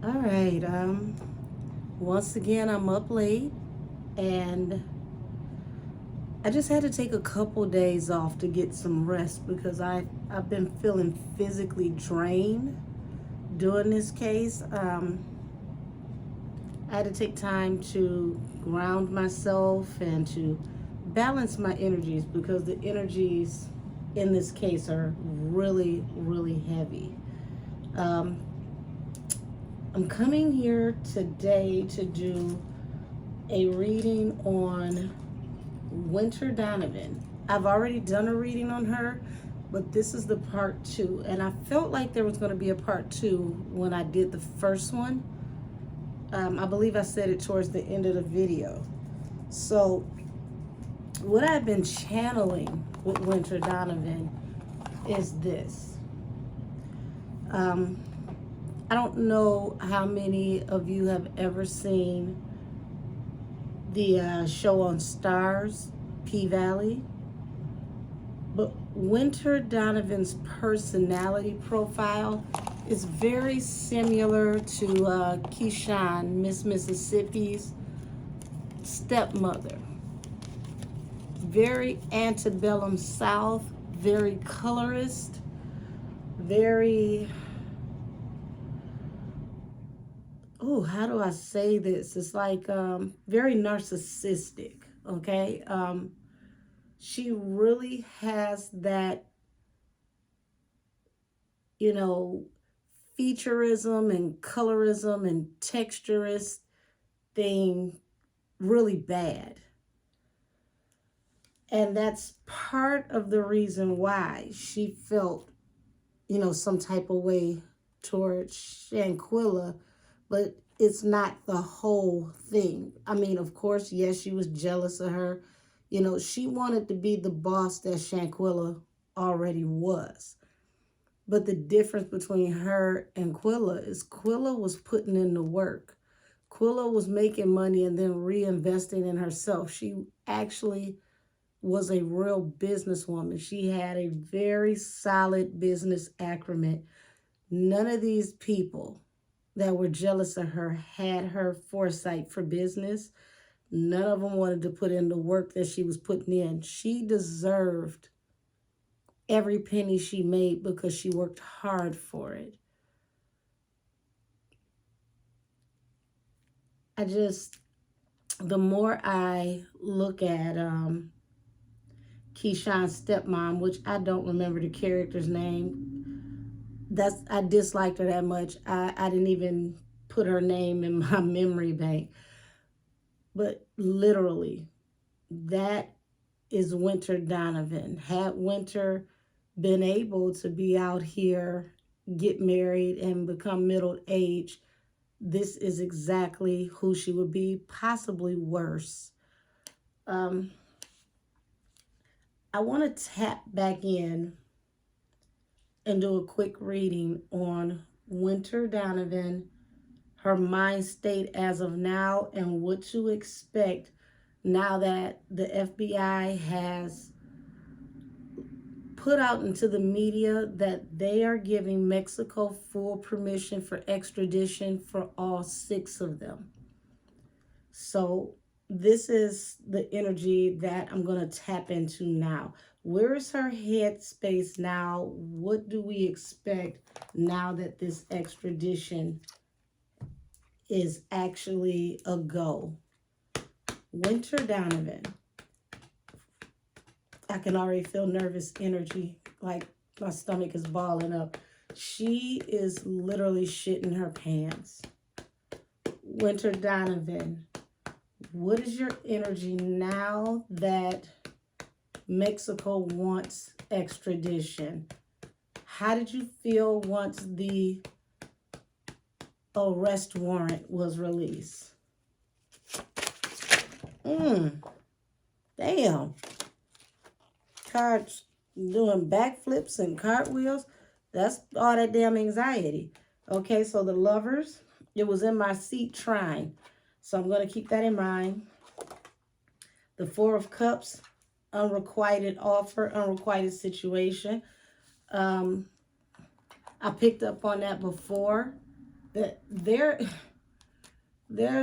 All right. Once again, I'm up late, and I just had to take a couple days off to get some rest because I've been feeling physically drained doing this case. I had to take time to ground myself and to balance my energies because the energies in this case are really, really heavy. Um, I'm coming here today to do a reading on Winter Donovan. I've already done a reading on her, but this is the part two. And I felt like there was going to be a part two when I did the first one. I believe I said it towards the end of the video. So, what I've been channeling with Winter Donovan is this. I don't know how many of you have ever seen the show on Stars, P-Valley. But Winter Donovan's personality profile is very similar to Keyshawn, Miss Mississippi's stepmother. Very antebellum South, very colorist, very, oh, how do I say this? It's like very narcissistic, okay? She really has that, featureism and colorism and texturist thing really bad. And that's part of the reason why she felt, some type of way towards Shanquilla, but it's not the whole thing. I mean, of course, yes, she was jealous of her. She wanted to be the boss that Shanquilla already was. But the difference between her and Quilla is Quilla was putting in the work. Quilla was making money and then reinvesting in herself. She actually was a real businesswoman. She had a very solid business acumen. None of these people that were jealous of her had her foresight for business. None of them wanted to put in the work that she was putting in. She deserved every penny she made because she worked hard for it. The more I look at Keyshawn's stepmom, which I don't remember the character's name, I disliked her that much. I didn't even put her name in my memory bank. But literally, that is Winter Donovan. Had Winter been able to be out here, get married, and become middle age, this is exactly who she would be, possibly worse. I want to tap back in and do a quick reading on Winter Donovan, her mind state as of now, and what to expect now that the FBI has put out into the media that they are giving Mexico full permission for extradition for all 6 of them. So this is the energy that I'm going to tap into now. Where is her headspace now? What do we expect now that this extradition is actually a go? Winter Donovan. I can already feel nervous energy, like my stomach is balling up. She is literally shitting her pants. Winter Donovan, what is your energy now that Mexico wants extradition? How did you feel once the arrest warrant was released? Damn. Cards doing backflips and cartwheels. That's all that damn anxiety. Okay, so the Lovers, it was in my seat trying. So I'm going to keep that in mind. The Four of Cups, unrequited offer, unrequited situation. I picked up on that before. that there's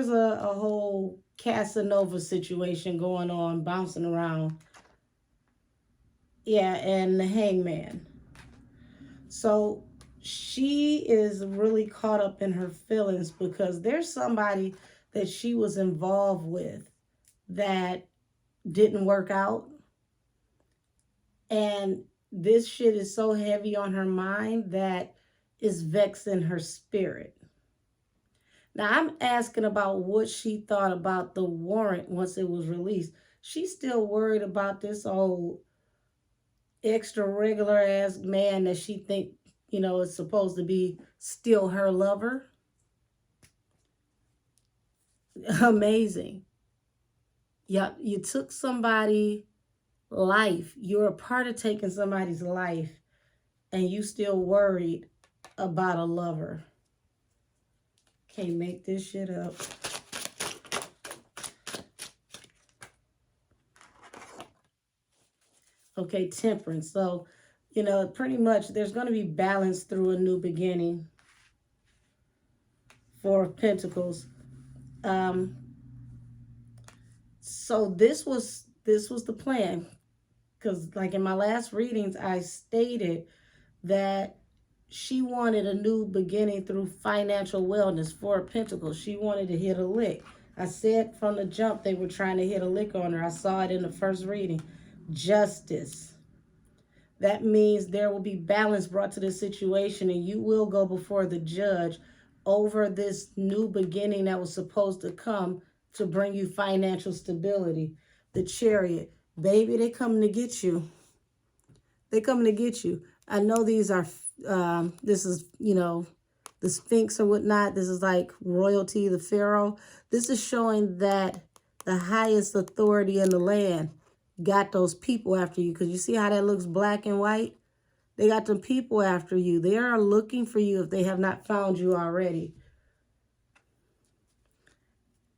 a whole Casanova situation going on, bouncing around. Yeah, and the hangman. So she is really caught up in her feelings because there's somebody that she was involved with that didn't work out. And this shit is so heavy on her mind that is vexing her spirit. Now, I'm asking about what she thought about the warrant once it was released. She's still worried about this old extra regular ass man that she think, is supposed to be still her lover. Amazing. Yeah, you took somebody's life. You're a part of taking somebody's life, and you still worried about a lover. Can't make this shit up. Okay, temperance. So, pretty much there's going to be balance through a new beginning for Pentacles. So this was the plan, because like in my last readings, I stated that she wanted a new beginning through financial wellness for Pentacles. She wanted to hit a lick. I said from the jump they were trying to hit a lick on her. I saw it in the first reading. Justice. That means there will be balance brought to the situation, and you will go before the judge over this new beginning that was supposed to come to bring you financial stability. The Chariot. Baby, they coming to get you. They coming to get you. I know these are, this is, the Sphinx or whatnot. This is like royalty, the Pharaoh. This is showing that the highest authority in the land got those people after you. Because you see how that looks black and white? They got them people after you. They are looking for you if they have not found you already.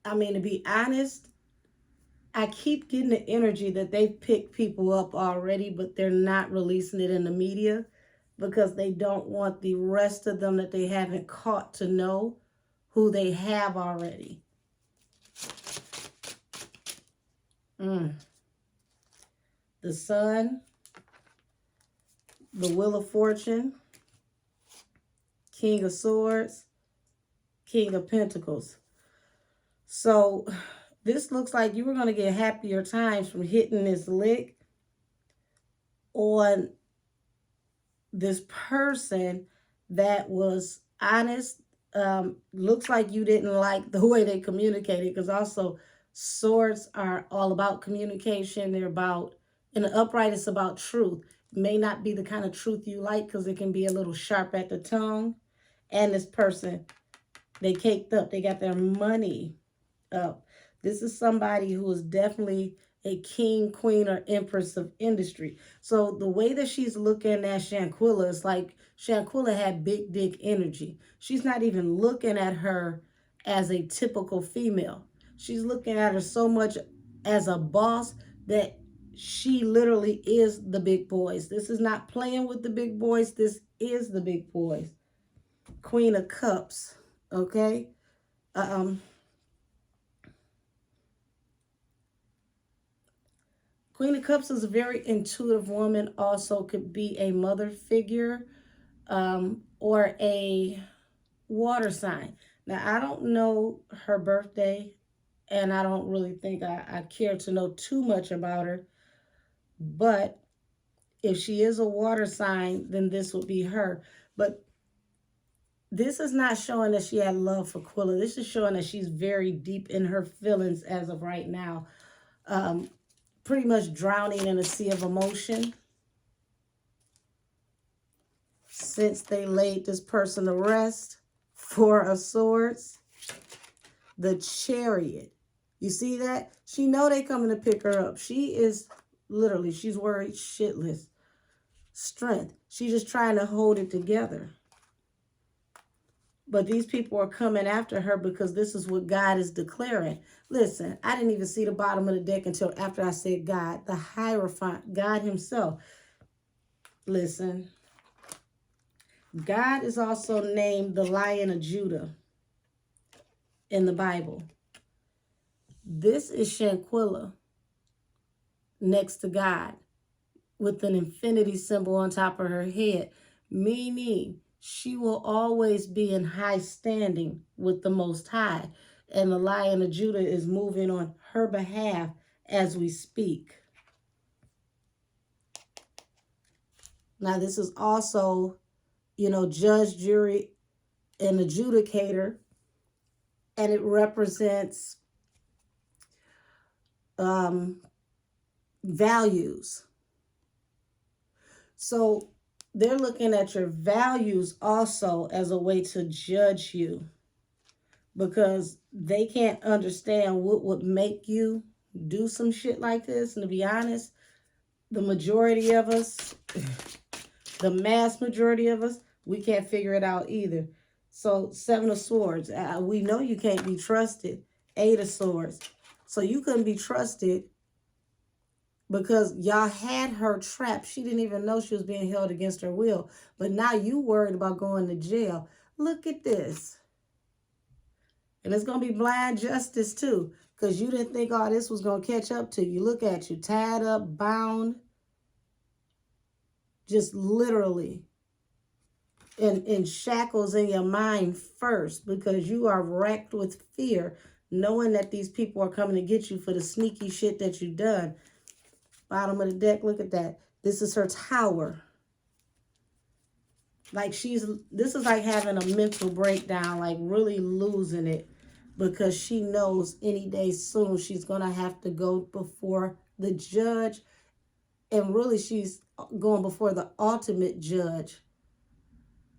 I mean, to be honest, I keep getting the energy that they've picked people up already, but they're not releasing it in the media because they don't want the rest of them that they haven't caught to know who they have already. The Sun, the Wheel of Fortune, King of Swords, King of Pentacles. So this looks like you were going to get happier times from hitting this lick on this person that was honest. Looks like you didn't like the way they communicated, because also swords are all about communication. They're about, in the upright, it's about truth. It may not be the kind of truth you like because it can be a little sharp at the tongue. And this person, they caked up. They got their money up. This is somebody who is definitely a king, queen, or empress of industry. So the way that she's looking at Shanquilla is like Shanquilla had big dick energy. She's not even looking at her as a typical female. She's looking at her so much as a boss that she literally is the big boys. This is not playing with the big boys. This is the big boys. Queen of Cups, okay? Queen of Cups is a very intuitive woman. Also could be a mother figure or a water sign. Now, I don't know her birthday, and I don't really think I care to know too much about her. But if she is a water sign, then this would be her. But this is not showing that she had love for Quilla. This is showing that she's very deep in her feelings as of right now. Pretty much drowning in a sea of emotion since they laid this person to rest. Four of Swords. The Chariot. You see that? She know they coming to pick her up. She is literally, she's worried shitless. Strength. She's just trying to hold it together. But these people are coming after her because this is what God is declaring. Listen, I didn't even see the bottom of the deck until after I said God, the Hierophant, God himself. Listen, God is also named the Lion of Judah in the Bible. This is Shanquilla next to God with an infinity symbol on top of her head, meaning she will always be in high standing with the Most High. And the Lion of Judah is moving on her behalf as we speak. Now, this is also, judge, jury, and adjudicator, and it represents values. So they're looking at your values also as a way to judge you, because they can't understand what would make you do some shit like this. And to be honest, the majority of us, the mass majority of us, we can't figure it out either. So 7 of Swords, we know you can't be trusted. 8 of Swords. So you couldn't be trusted because y'all had her trapped. She didn't even know she was being held against her will. But now you worried about going to jail. Look at this. And it's going to be blind justice too, because you didn't think all this was going to catch up to you. Look at you, tied up, bound, just literally in shackles in your mind first, because you are wracked with fear, knowing that these people are coming to get you for the sneaky shit that you've done. Bottom of the deck, look at that. This is her tower. Like this is like having a mental breakdown, like really losing it, because she knows any day soon she's going to have to go before the judge. And really she's going before the ultimate judge,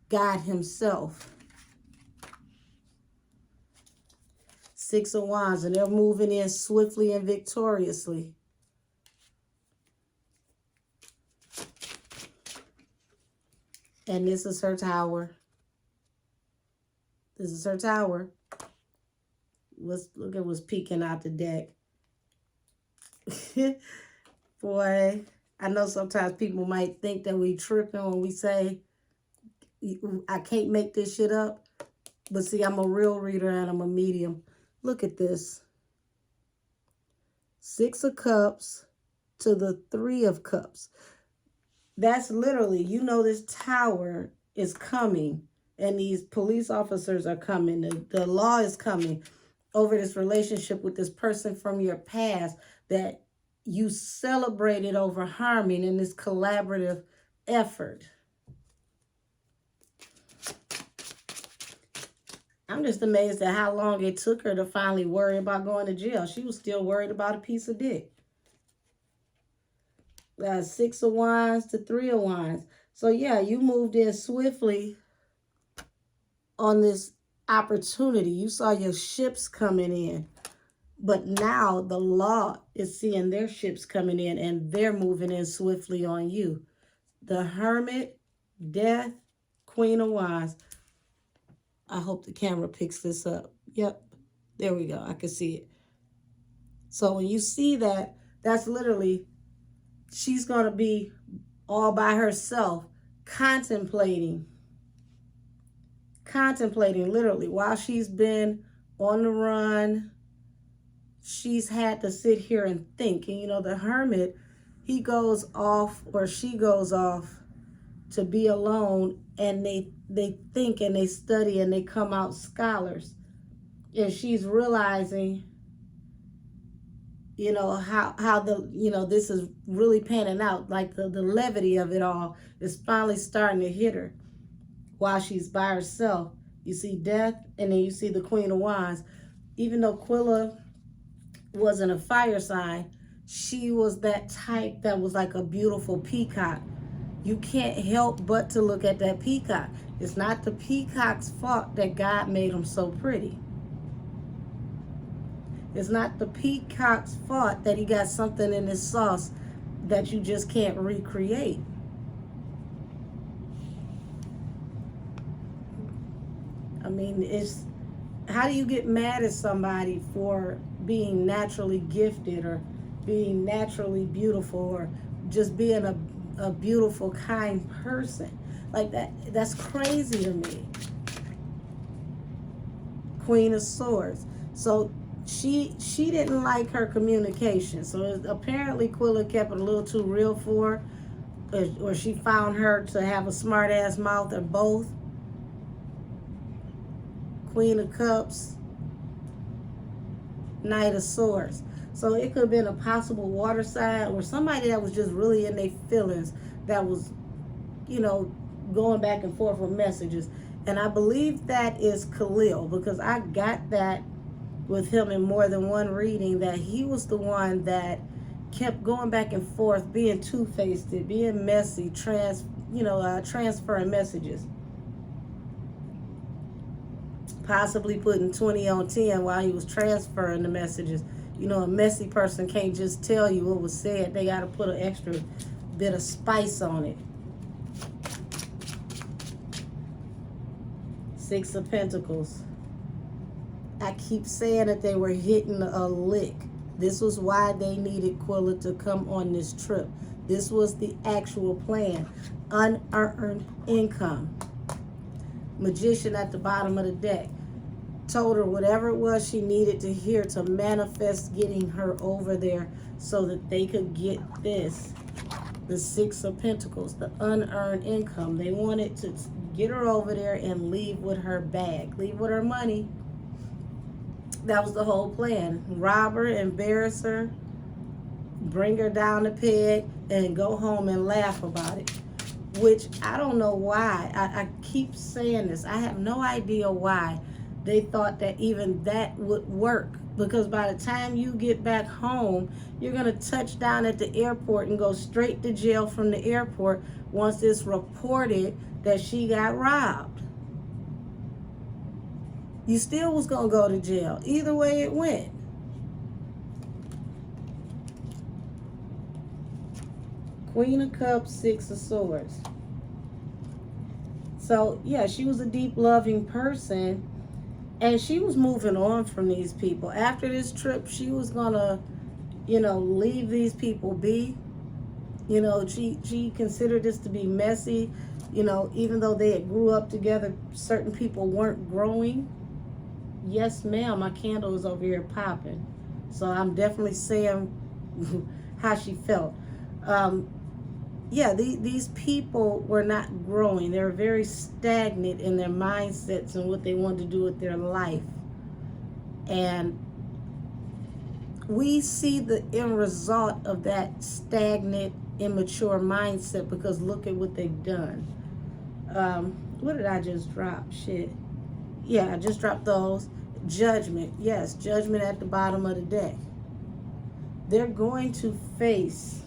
God himself. 6 of Wands, and they're moving in swiftly and victoriously. And this is her tower. This is her tower. Look at what's peeking out the deck. Boy, I know sometimes people might think that we tripping when we say, I can't make this shit up. But see, I'm a real reader and I'm a medium. Look at this. 6 of Cups to the 3 of Cups. That's literally, this tower is coming and these police officers are coming. The law is coming over this relationship with this person from your past that you celebrated over harming in this collaborative effort. I'm just amazed at how long it took her to finally worry about going to jail. She was still worried about a piece of dick. 6 of Wands to 3 of Wands. So yeah, you moved in swiftly on this opportunity. You saw your ships coming in. But now the law is seeing their ships coming in and they're moving in swiftly on you. The Hermit, Death, Queen of Wands. I hope the camera picks this up. Yep, there we go. I can see it. So when you see that, that's literally, she's going to be all by herself, contemplating literally. While she's been on the run, she's had to sit here and think. And the Hermit, he goes off or she goes off to be alone, and they think and they study and they come out scholars. And she's realizing, how this is really panning out. Like the levity of it all is finally starting to hit her while she's by herself. You see Death, and then you see the Queen of Wands. Even though Quilla wasn't a fire sign, she was that type that was like a beautiful peacock. You can't help but to look at that peacock. It's not the peacock's fault that God made him so pretty. It's not the peacock's fault that he got something in his sauce that you just can't recreate. I mean, how do you get mad at somebody for being naturally gifted or being naturally beautiful or just being a beautiful, kind person? Like that's crazy to me. Queen of Swords. So she didn't like her communication. So apparently Quilla kept it a little too real for her, or she found her to have a smart ass mouth, or both. Queen of Cups, Knight of Swords. So it could have been a possible water sign, or somebody that was just really in their feelings, that was, going back and forth with messages. And I believe that is Khalil, because I got that with him in more than one reading, that he was the one that kept going back and forth, being two-faced, being messy, transferring messages. Possibly putting 20 on 10 while he was transferring the messages. A messy person can't just tell you what was said. They got to put an extra bit of spice on it. Six of Pentacles. I keep saying that they were hitting a lick. This was why they needed Quilla to come on this trip. This was the actual plan. Unearned income. Magician at the bottom of the deck. Told her whatever it was she needed to hear to manifest getting her over there, so that they could get this. The Six of Pentacles, the unearned income. They wanted to get her over there and leave with her bag, leave with her money. That was the whole plan. Rob her, embarrass her, bring her down the peg, and go home and laugh about it. Which I don't know why. I keep saying this. I have no idea why they thought that even that would work. Because by the time you get back home, you're going to touch down at the airport and go straight to jail from the airport once it's reported that she got robbed. You still was going to go to jail. Either way it went. Queen of Cups, Six of Swords. So, yeah, she was a deep, loving person. And she was moving on from these people. After this trip, she was going to, leave these people be. She considered this to be messy. Even though they had grew up together, certain people weren't growing. Yes, ma'am, my candle is over here popping. So I'm definitely saying how she felt. These people were not growing. They were very stagnant in their mindsets and what they wanted to do with their life. And we see the end result of that stagnant, immature mindset, because look at what they've done. What did I just drop? Shit. Yeah, I just dropped those. Judgment. Yes, judgment at the bottom of the deck. They're going to face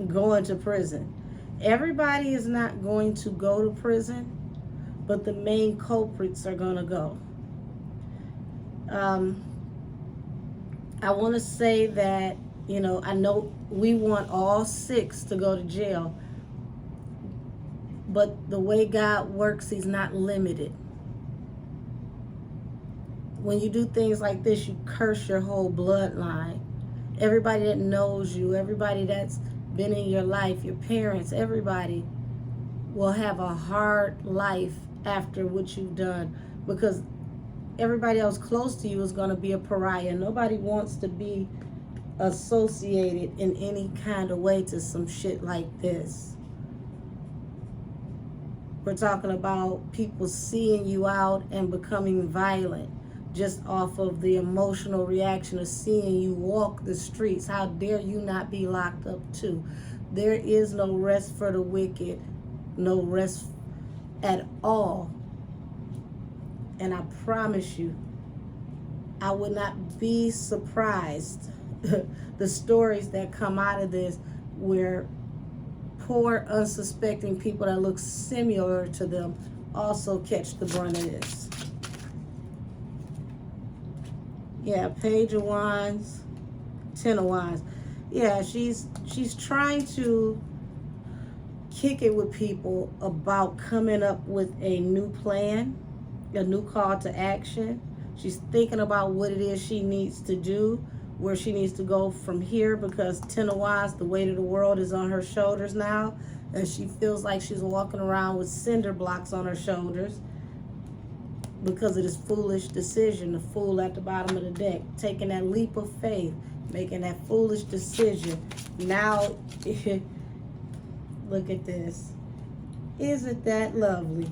going to prison. Everybody is not going to go to prison, but the main culprits are going to go. I want to say that, I know we want all six to go to jail, but the way God works, he's not limited. When you do things like this, you curse your whole bloodline. Everybody that knows you, everybody that's been in your life, your parents, everybody will have a hard life after what you've done, because everybody else close to you is going to be a pariah. Nobody wants to be associated in any kind of way to some shit like this. We're talking about people seeing you out and becoming violent just off of the emotional reaction of seeing you walk the streets. How dare you not be locked up too? There is no rest for the wicked, no rest at all. And I promise you, I would not be surprised the stories that come out of this, where poor, unsuspecting people that look similar to them also catch the brunt of this. Yeah, Page of Wands, Ten of Wands. Yeah, she's trying to kick it with people about coming up with a new plan, a new call to action. She's thinking about what it is she needs to do, where she needs to go from here, because Ten of Wands, the weight of the world is on her shoulders now, and she feels like she's walking around with cinder blocks on her shoulders because of this foolish decision. The Fool at the bottom of the deck, taking that leap of faith, making that foolish decision. Now, look at this. Isn't that lovely?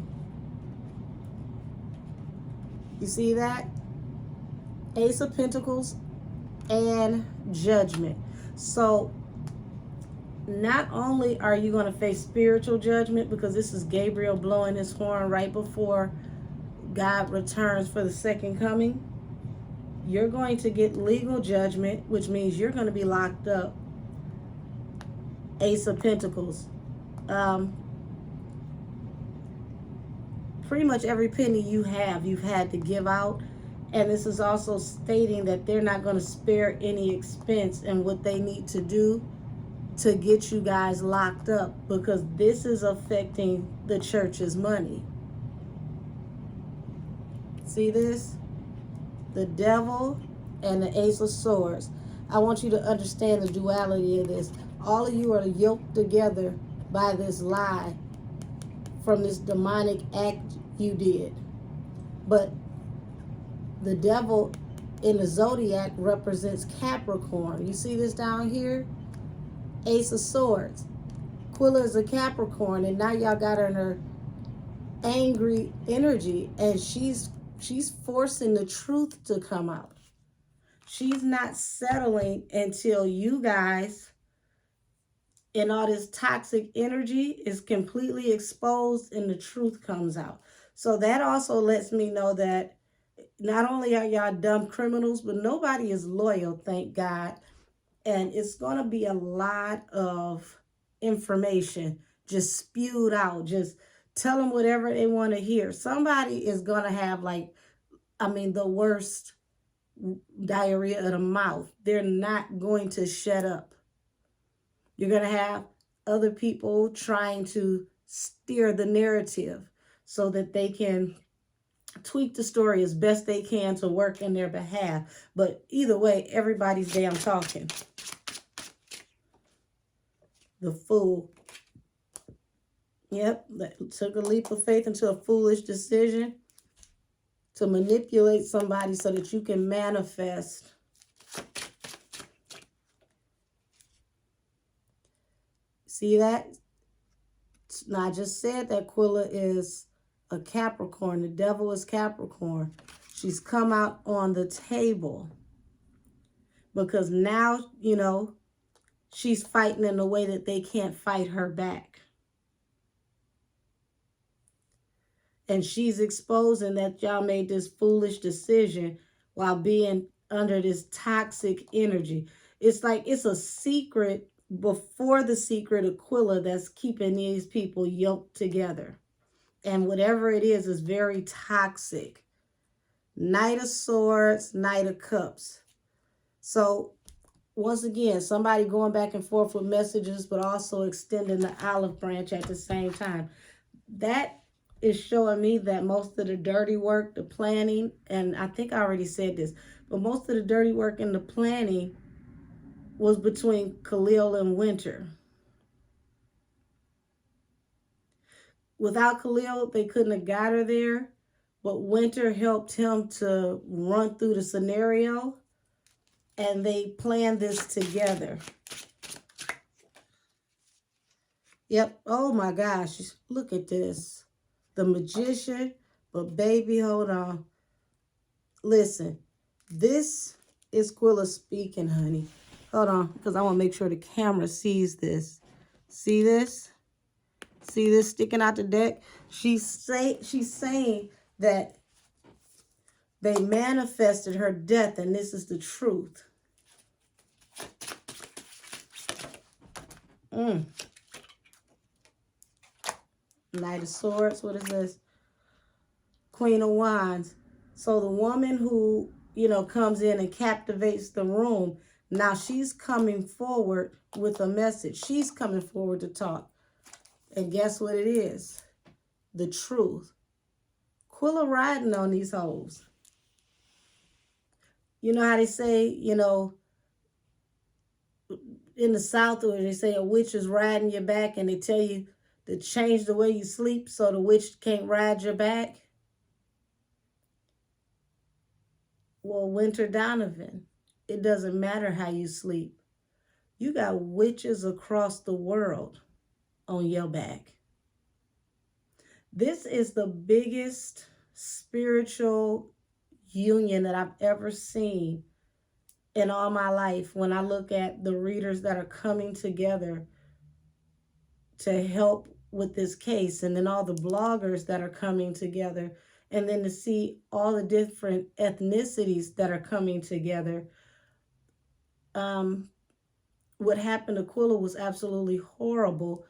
You see that? Ace of Pentacles and Judgment. So not only are you going to face spiritual judgment, because this is Gabriel blowing his horn right before God returns for the second coming, you're going to get legal judgment, which means you're going to be locked up. Ace of Pentacles. Pretty much every penny you have, you've had to give out. And this is also stating that they're not going to spare any expense in what they need to do to get you guys locked up, because this is affecting the church's money. See this? The Devil and the Ace of Swords. I want you to understand the duality of this. All of you are yoked together by this lie from this demonic act you did. But the Devil in the zodiac represents Capricorn. You see this down here? Ace of Swords. Quilla is a Capricorn, and now y'all got her in her angry energy, and she's forcing the truth to come out. She's not settling until you guys and all this toxic energy is completely exposed and the truth comes out. So that also lets me know that not only are y'all dumb criminals, but nobody is loyal, thank God. And it's going to be a lot of information just spewed out. Just tell them whatever they want to hear. Somebody is going to have, like, the worst diarrhea of the mouth. They're not going to shut up. You're going to have other people trying to steer the narrative so that they can tweak the story as best they can to work in their behalf. But either way, everybody's damn talking. The Fool. Yep, that took a leap of faith into a foolish decision to manipulate somebody so that you can manifest. See that? Now, I just said that Quilla is a Capricorn. The Devil is Capricorn. She's come out on the table because now, she's fighting in a way that they can't fight her back. And she's exposing that y'all made this foolish decision while being under this toxic energy. It's like it's a secret before the secret of Quilla that's keeping these people yoked together. And whatever it is very toxic. Knight of Swords, Knight of Cups. So once again, somebody going back and forth with messages, but also extending the olive branch at the same time. That is showing me that most of the dirty work, the planning, and I think I already said this, but most of the dirty work and the planning was between Khalil and Winter. Without Khalil, they couldn't have got her there, but Winter helped him to run through the scenario, and they planned this together. Yep. Oh my gosh. Look at this. The Magician. But baby, hold on. Listen. This is Quilla speaking, honey. Hold on, because I want to make sure the camera sees this. See this? See this sticking out the deck? She's saying that they manifested her death, and this is the truth. Knight of Swords. What is this? Queen of Wands. So the woman who, comes in and captivates the room, now she's coming forward with a message. She's coming forward to talk. And guess what it is? The truth. Quilla riding on these hoes. You know how they say, in the South, where they say a witch is riding your back and they tell you to change the way you sleep so the witch can't ride your back. Well, Winter Donovan, it doesn't matter how you sleep. You got witches across the world on your back. This is the biggest spiritual union that I've ever seen in all my life when I look at the readers that are coming together to help with this case, and then all the bloggers that are coming together, and then to see all the different ethnicities that are coming together. What happened to Quilla was absolutely horrible,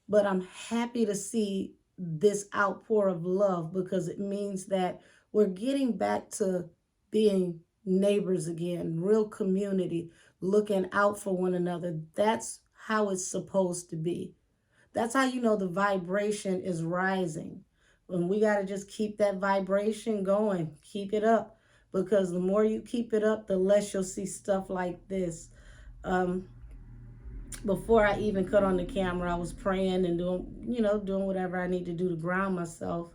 but I'm happy to see this outpour of love, because it means that we're getting back to being neighbors again, real community, looking out for one another. That's how it's supposed to be. That's how you know the vibration is rising. And we got to just keep that vibration going. Keep it up, because the more you keep it up, the less you'll see stuff like this. Before I even cut on the camera, I was praying and doing whatever I need to do to ground myself.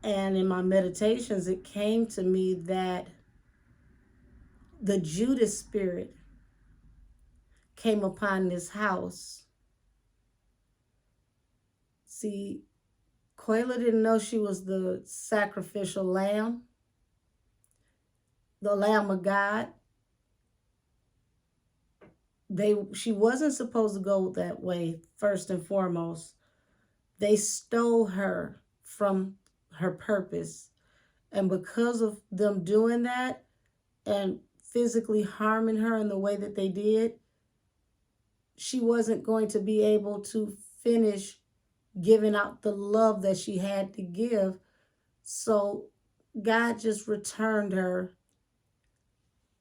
And in my meditations, it came to me that the Judas spirit came upon this house. See, Quilla didn't know she was the sacrificial lamb, the Lamb of God. She wasn't supposed to go that way, first and foremost. They stole her from her purpose. And because of them doing that and physically harming her in the way that they did, she wasn't going to be able to finish giving out the love that she had to give. So God just returned her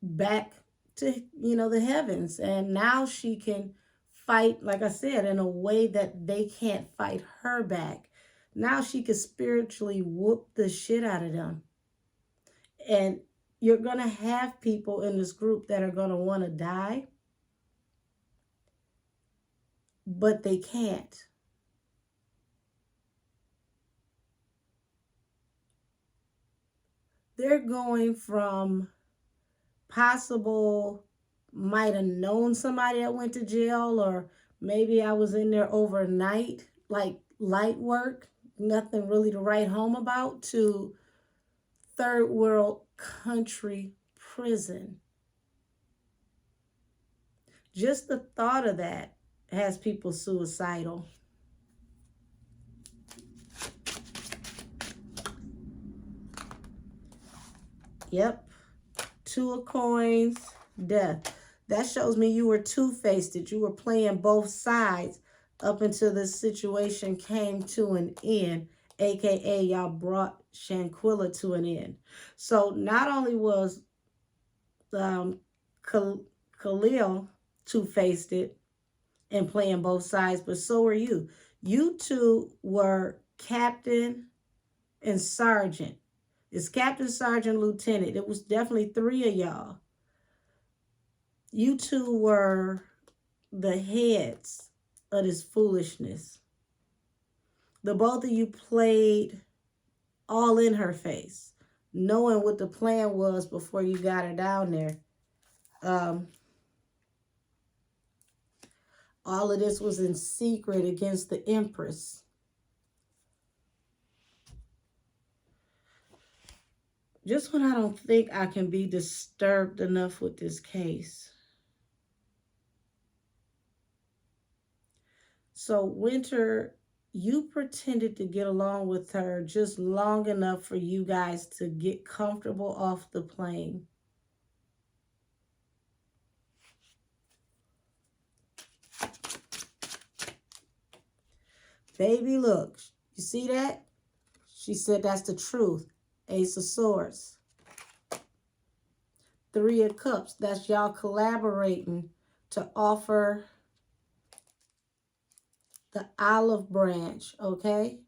back to, the heavens. And now she can fight, like I said, in a way that they can't fight her back. Now she can spiritually whoop the shit out of them. And you're going to have people in this group that are going to want to die, but they can't. They're going from possible, might have known somebody that went to jail, or maybe I was in there overnight, like light work, nothing really to write home about, to third world country prison. Just the thought of that has people suicidal. Yep. 2 of coins, death. That shows me you were two-faced. You were playing both sides up until this situation came to an end, aka y'all brought Shanquilla to an end. So not only was Khalil two-faced it and playing both sides, but so were you. You two were captain and sergeant. It's captain, sergeant, lieutenant. It was definitely 3 of y'all. You two were the heads of this foolishness. The both of you played all in her face, knowing what the plan was before you got her down there. All of this was in secret against the Empress. Just when I don't think I can be disturbed enough with this case. So Winter, you pretended to get along with her just long enough for you guys to get comfortable off the plane. Baby, look, you see that? She said that's the truth. Ace of Swords. 3 of Cups. That's y'all collaborating to offer the olive branch, okay?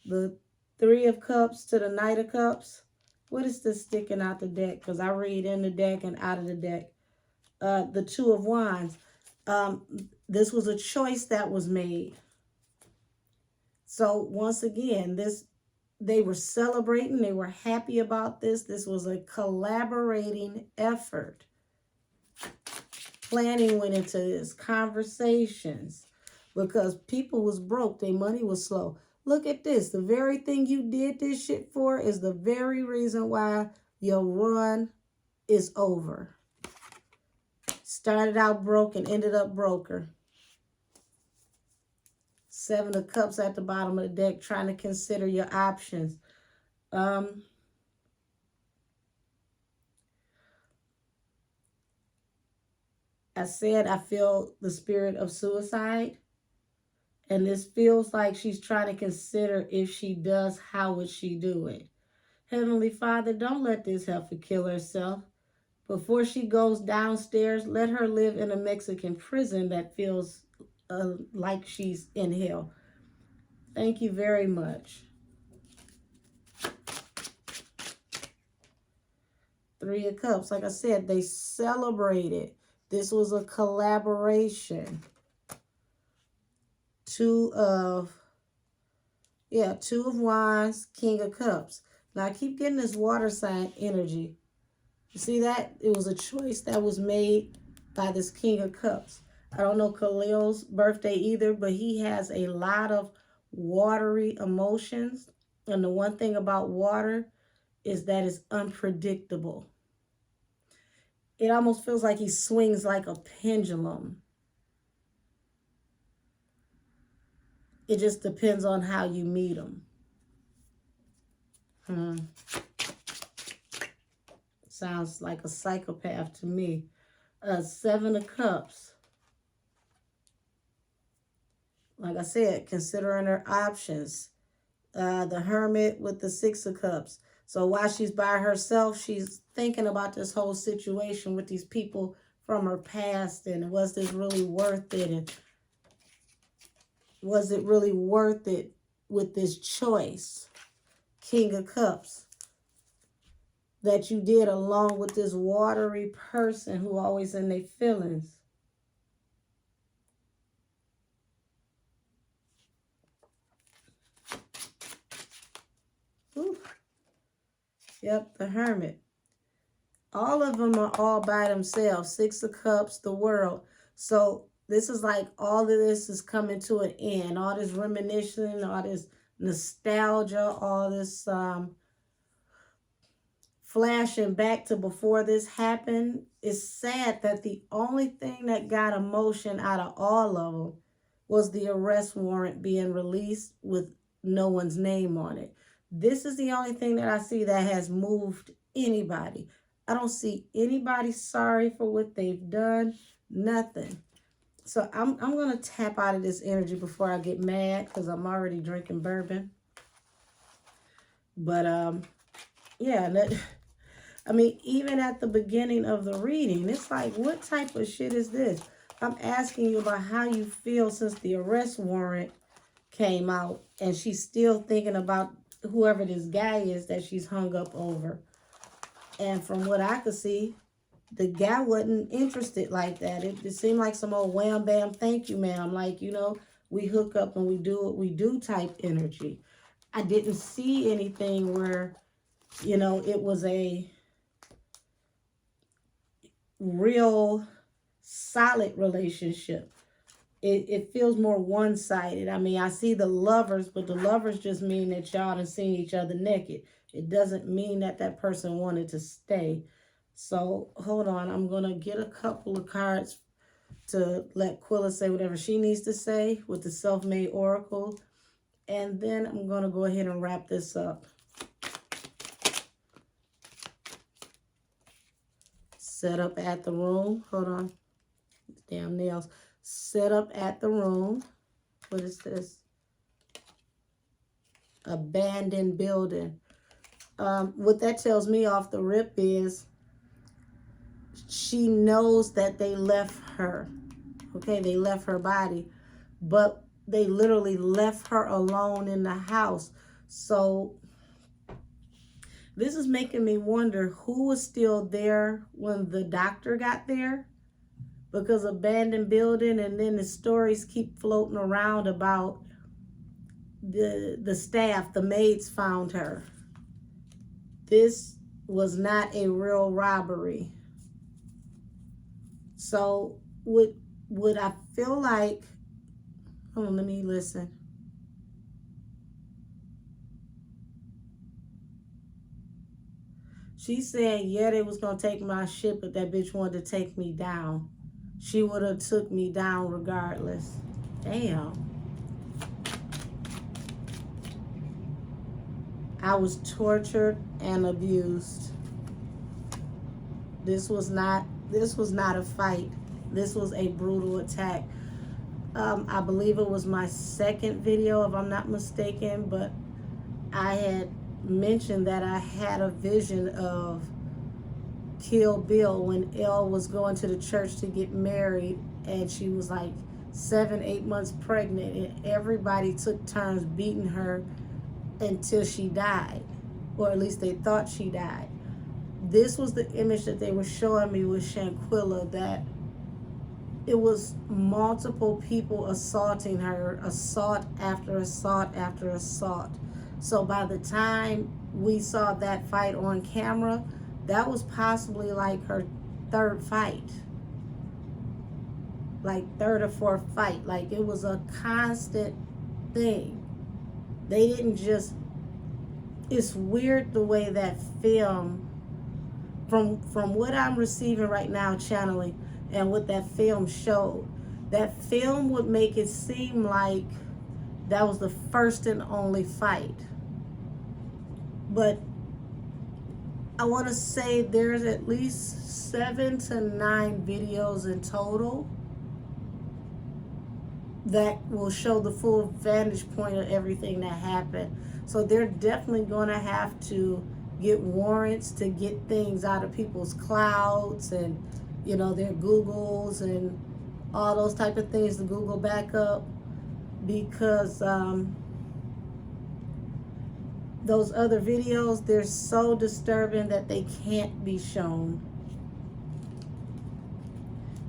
The 3 of Cups to the Knight of Cups. What is this sticking out the deck? Because I read in the deck and out of the deck. The Two of Wands. This was a choice that was made. So once again, they were celebrating. They were happy about this. This was a collaborating effort. Planning went into this, conversations, because people was broke. Their money was slow. Look at this. The very thing you did this shit for is the very reason why your run is over. Started out broke and ended up broker. Seven of Cups at the bottom of the deck, trying to consider your options. I said I feel the spirit of suicide. And this feels like she's trying to consider, if she does, how would she do it? Heavenly Father, don't let this heifer kill herself. Before she goes downstairs, let her live in a Mexican prison that feels like she's in hell. Thank you very much. Three of Cups. Like I said, they celebrated. This was a collaboration. Two of Wands, King of Cups. Now I keep getting this water sign energy. You see that? It was a choice that was made by this King of Cups. I don't know Khalil's birthday either, but he has a lot of watery emotions. And the one thing about water is that it's unpredictable. It almost feels like he swings like a pendulum. It just depends on how you meet him. Sounds like a psychopath to me. Seven of Cups. Like I said, considering her options. The Hermit with the Six of Cups. So while she's by herself, she's thinking about this whole situation with these people from her past, and was this really worth it? And was it really worth it with this choice, King of Cups, that you did along with this watery person who always in their feelings? Ooh. Yep, the Hermit. All of them are all by themselves. Six of Cups, the World. So this is like all of this is coming to an end. All this reminiscing, all this nostalgia, all this flashing back to before this happened. It's sad that the only thing that got emotion out of all of them was the arrest warrant being released with no one's name on it. This is the only thing that I see that has moved anybody. I don't see anybody sorry for what they've done. Nothing. So I'm going to tap out of this energy before I get mad, because I'm already drinking bourbon. But, yeah, I mean, even at the beginning of the reading, it's like, what type of shit is this? I'm asking you about how you feel since the arrest warrant came out, and she's still thinking about whoever this guy is that she's hung up over. And from what I could see, the guy wasn't interested like that. It seemed like some old wham bam, thank you, ma'am. Like, you know, we hook up and we do what we do type energy. I didn't see anything where, you know, it was a real solid relationship. It feels more one-sided. I mean, I see the lovers, but the lovers just mean that y'all done seen each other naked. It doesn't mean that that person wanted to stay. So, hold on. I'm going to get a couple of cards to let Quilla say whatever she needs to say with the Self-Made Oracle. And then I'm going to go ahead and wrap this up. Set up at the room. Hold on. Damn nails. Set up at the room. What is this? Abandoned building. What that tells me off the rip is she knows that they left her. Okay, they left her body, but they literally left her alone in the house. So this is making me wonder who was still there when the doctor got there. because abandoned building, and then the stories keep floating around about the staff, the maids found her. This was not a real robbery. So would I feel like, hold on, let me listen. She said, yeah, they was gonna take my shit, but that bitch wanted to take me down. She would have took me down regardless. Damn. I was tortured and abused. This was not a fight. This was a brutal attack. I believe it was my second video, if I'm not mistaken, but I had mentioned that I had a vision of Kill Bill when Elle was going to the church to get married, and she was like 7-8 months pregnant, and everybody took turns beating her until she died, or at least they thought she died. This was the image that they were showing me with Shanquilla, that it was multiple people assaulting her, assault after assault after assault. So by the time we saw that fight on camera, that was possibly like her third fight, like third or fourth fight. Like, it was a constant thing. They didn't just, it's weird the way that film, from what I'm receiving right now, channeling, and what that film showed, that film would make it seem like that was the first and only fight. But I want to say there's at least 7 to 9 videos in total that will show the full vantage point of everything that happened. So they're definitely going to have to get warrants to get things out of people's clouds and, you know, their Googles and all those type of things to Google back up, because those other videos, they're so disturbing that they can't be shown.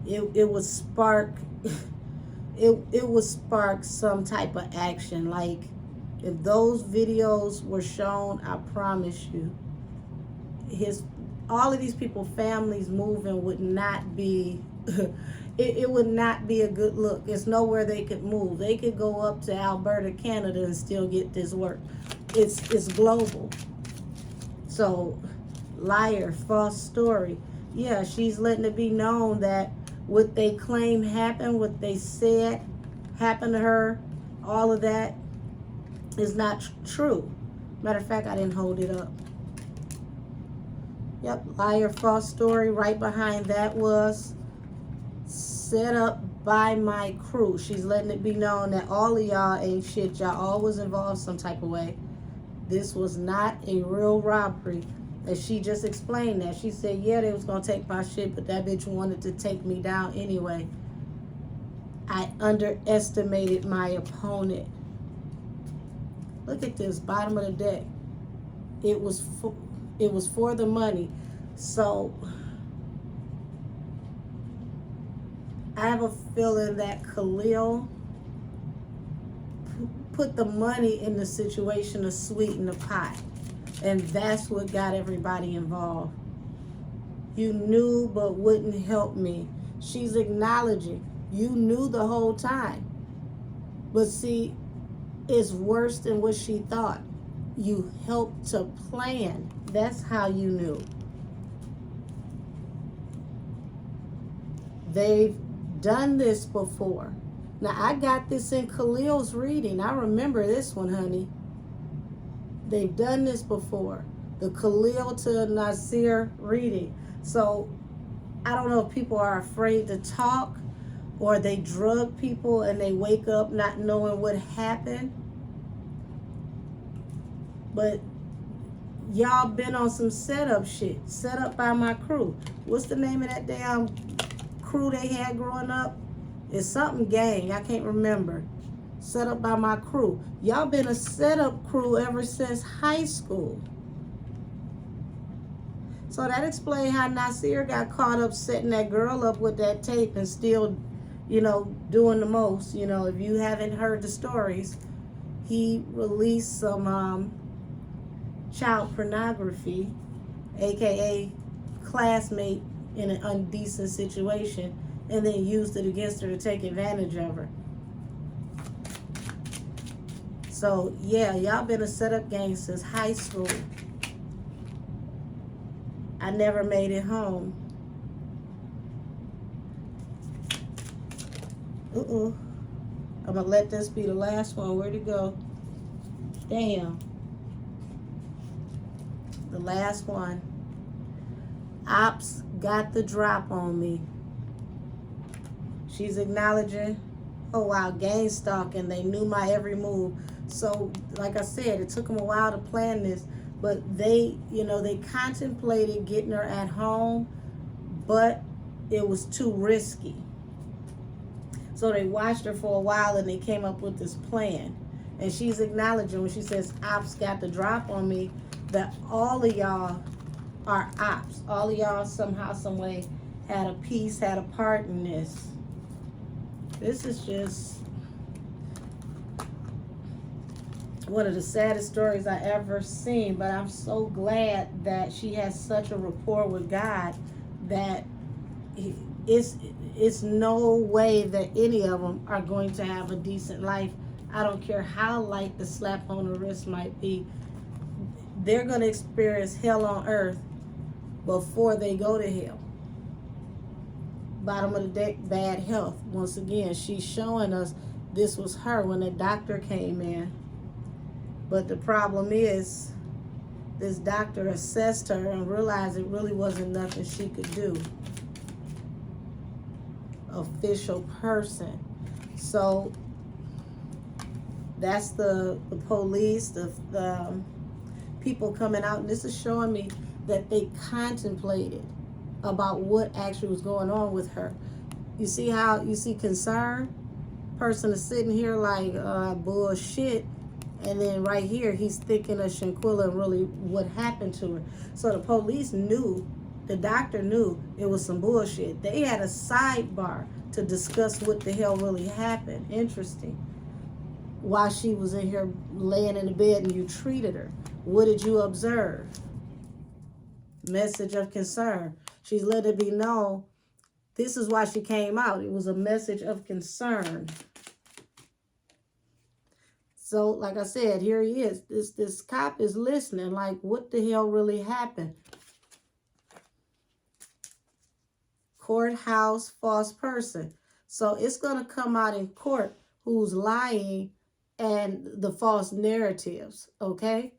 It would spark it would spark some type of action. Like, if those videos were shown, I promise you, all of these people, families moving would not be it would not be a good look. It's nowhere they could move. They could go up to Alberta, Canada, and still get this work. It's global. So, liar, false story. Yeah, she's letting it be known that what they claim happened, what they said happened to her, all of that is not true. Matter of fact, I didn't hold it up. Yep, liar, false story. Right behind that was set up by my crew. She's letting it be known that all of y'all ain't shit. Y'all always involved some type of way. This was not a real robbery. And she just explained that. She said, yeah, they was going to take my shit, but that bitch wanted to take me down anyway. I underestimated my opponent. Look at this, bottom of the deck. It was for the money. So I have a feeling that Khalil put the money in the situation to sweeten the pot. And that's what got everybody involved. You knew but wouldn't help me. She's acknowledging you knew the whole time. But see, it's worse than what she thought. You helped to plan. That's how you knew. They've done this before. Now, I got this in Khalil's reading. I remember this one, honey. They've done this before. The Khalil to Nasir reading. So, I don't know if people are afraid to talk, or they drug people and they wake up not knowing what happened. But y'all been on some setup shit. Set up by my crew. What's the name of that damn crew they had growing up? It's something gang. I can't remember. Set up by my crew. Y'all been a setup crew ever since high school. So that explains how Nasir got caught up setting that girl up with that tape and still, doing the most. If you haven't heard the stories, he released some child pornography, aka classmate in an indecent situation, and then used it against her to take advantage of her. So yeah, y'all been a setup gang since high school. I never made it home. I'm gonna let this be the last one. Where'd it go? Damn. The last one. Ops got the drop on me. She's acknowledging, oh wow, gang stalking. They knew my every move. So, like I said, it took them a while to plan this, but they contemplated getting her at home, but it was too risky. So they watched her for a while and they came up with this plan. And she's acknowledging when she says, ops got the drop on me, that all of y'all are ops. All of y'all somehow, some way had a piece, had a part in this. This is just one of the saddest stories I ever seen, but I'm so glad that she has such a rapport with God that it's no way that any of them are going to have a decent life. I don't care how light the slap on the wrist might be. They're going to experience hell on earth before they go to hell. Bottom of the deck, bad health. Once again, she's showing us this was her when the doctor came in. But the problem is, this doctor assessed her and realized it really wasn't nothing she could do. Official person. So that's the police, the people coming out, and this is showing me that they contemplated about what actually was going on with her. You see how you see concern? Person is sitting here like bullshit, and then right here he's thinking of Shanquilla and really what happened to her. So the police knew, the doctor knew it was some bullshit. They had a sidebar to discuss what the hell really happened. Interesting. While she was in here laying in the bed and you treated her, what did you observe? Message of concern. She's let it be known this is why she came out. It was a message of concern. So, like I said, here he is. This cop is listening, like, what the hell really happened? Courthouse false person. So it's going to come out in court who's lying and the false narratives, okay?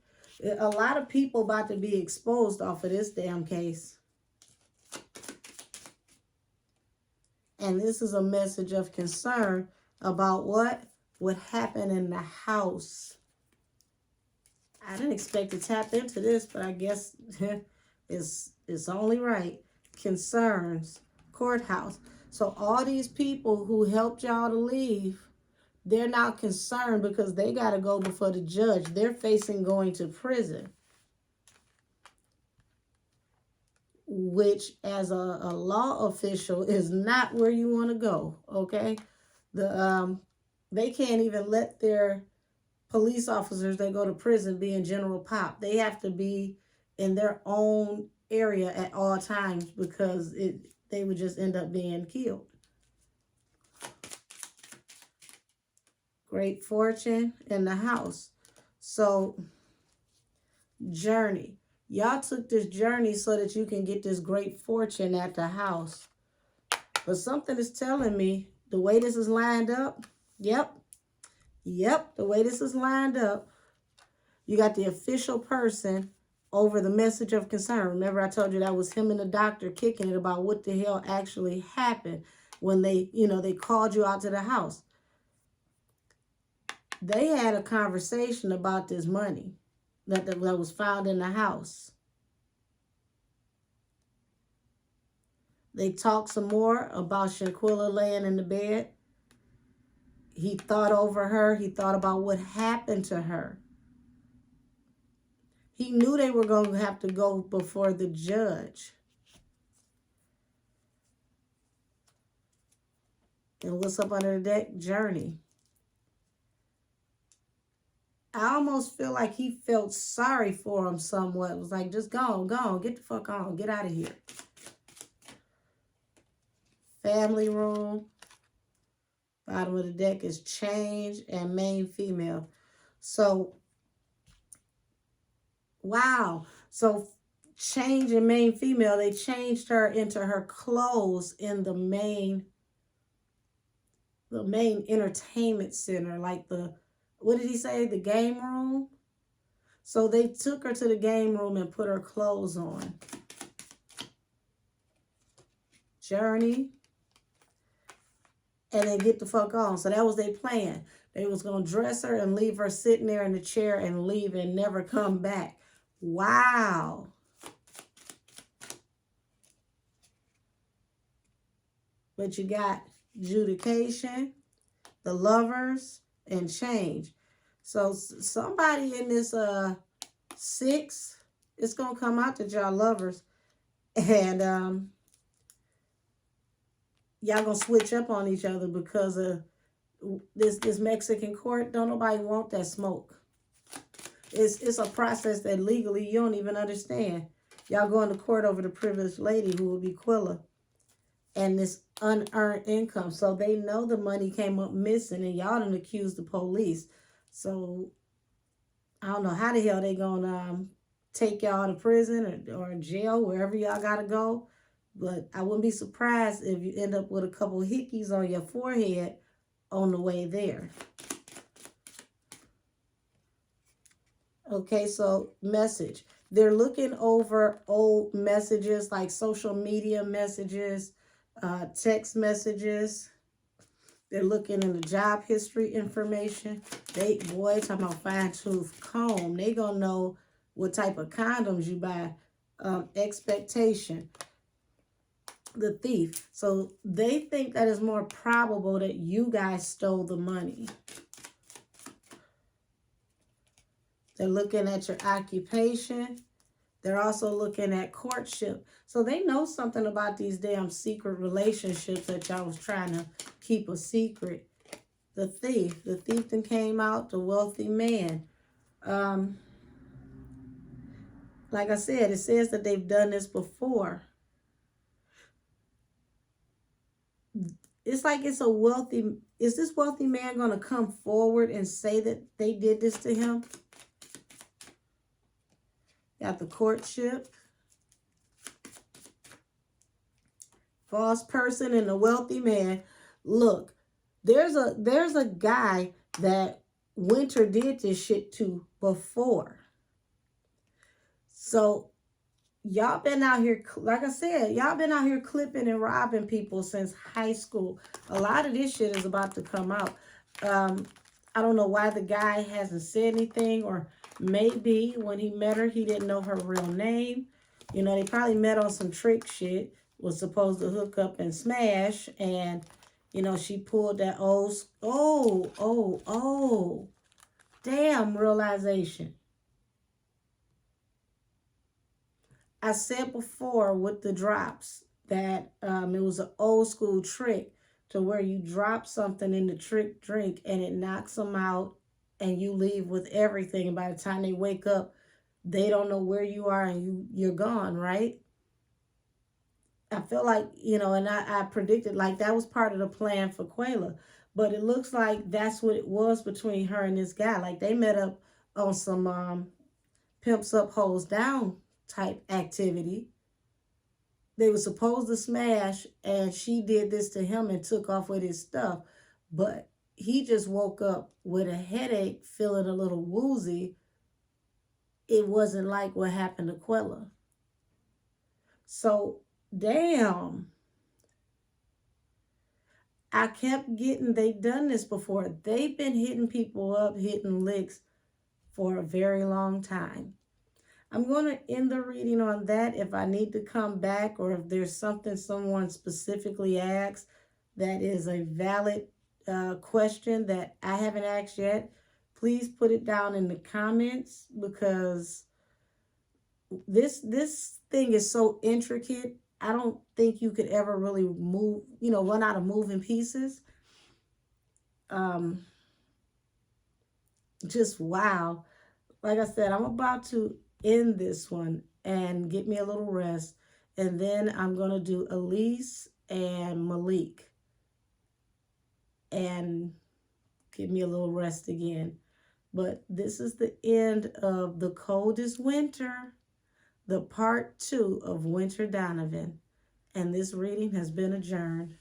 A lot of people about to be exposed off of this damn case. And this is a message of concern about what happened in the house. I didn't expect to tap into this, but I guess it's only right. Concerns. Courthouse. So all these people who helped y'all to leave, they're now concerned because they got to go before the judge. They're facing going to prison, which as a law official is not where you want to go, okay? They can't even let their police officers that go to prison be in general pop. They have to be in their own area at all times because they would just end up being killed. Great fortune in the house. So, journey. Y'all took this journey so that you can get this great fortune at the house. But something is telling me the way this is lined up, yep, the way this is lined up, you got the official person over the message of concern. Remember I told you that was him and the doctor kicking it about what the hell actually happened when they called you out to the house. They had a conversation about this money that was found in the house. They talked some more about Shanquilla laying in the bed. He thought over her. He thought about what happened to her. He knew they were going to have to go before the judge. And what's up under the deck? Journey. I almost feel like he felt sorry for him somewhat. It was like, just go on, get the fuck on, get out of here. Family room. Bottom of the deck is change and main female. So, wow. So, change and main female, they changed her into her clothes in the main entertainment center, like the, what did he say, the game room? So they took her to the game room and put her clothes on. Journey. And then get the fuck on. So that was their plan. They was going to dress her and leave her sitting there in the chair and leave and never come back. Wow. But you got adjudication, the lovers, and change. So somebody in this 6, it's going to come out that y'all lovers. And y'all going to switch up on each other because of this Mexican court. Don't nobody want that smoke. It's a process that legally you don't even understand. Y'all going to court over the privileged lady who will be Quilla and this unearned income. So they know the money came up missing and y'all done accused the police. So I don't know how the hell they gonna take y'all to prison or jail, wherever y'all gotta go. But I wouldn't be surprised if you end up with a couple hickeys on your forehead on the way there. Okay, so message. They're looking over old messages like social media messages, text messages. They're looking in the job history information. Boy, talking about fine-tooth comb. They gonna know what type of condoms you buy. Expectation. The thief. So they think that it's more probable that you guys stole the money. They're looking at your occupation. They're also looking at courtship. So they know something about these damn secret relationships that y'all was trying to keep a secret. The thief. The thief then came out, the wealthy man. Like I said, it says that they've done this before. It's like it's a wealthy, is this wealthy man going to come forward and say that they did this to him? Got the courtship. False person and the wealthy man. Look, there's a guy that Winter did this shit to before. So y'all been out here, like I said, y'all been out here clipping and robbing people since high school. A lot of this shit is about to come out. I don't know why the guy hasn't said anything, or maybe when he met her, he didn't know her real name. You know, they probably met on some trick shit, was supposed to hook up and smash, and, you know, she pulled that damn realization. I said before with the drops that it was an old school trick to where you drop something in the trick drink and it knocks them out and you leave with everything. And by the time they wake up, they don't know where you are and you're gone, right? I feel like, you know, and I predicted like that was part of the plan for Quilla. But it looks like that's what it was between her and this guy. Like they met up on some pimps up, hoes down type activity. They were supposed to smash, and she did this to him and took off with his stuff. But he just woke up with a headache, feeling a little woozy. It wasn't like what happened to Quilla. So, damn. I kept getting, they've done this before. They've been hitting people up, hitting licks for a very long time. I'm going to end the reading on that. If I need to come back or if there's something someone specifically asked that is a valid question that I haven't asked yet, please put it down in the comments, because this thing is so intricate. I don't think you could ever really move, run out of moving pieces. Um, just wow. Like I said, I'm about to end this one and get me a little rest. And then I'm going to do Elise and Malik and give me a little rest again. But this is the end of The Coldest Winter, the part 2 of Winter Donovan. And this reading has been adjourned.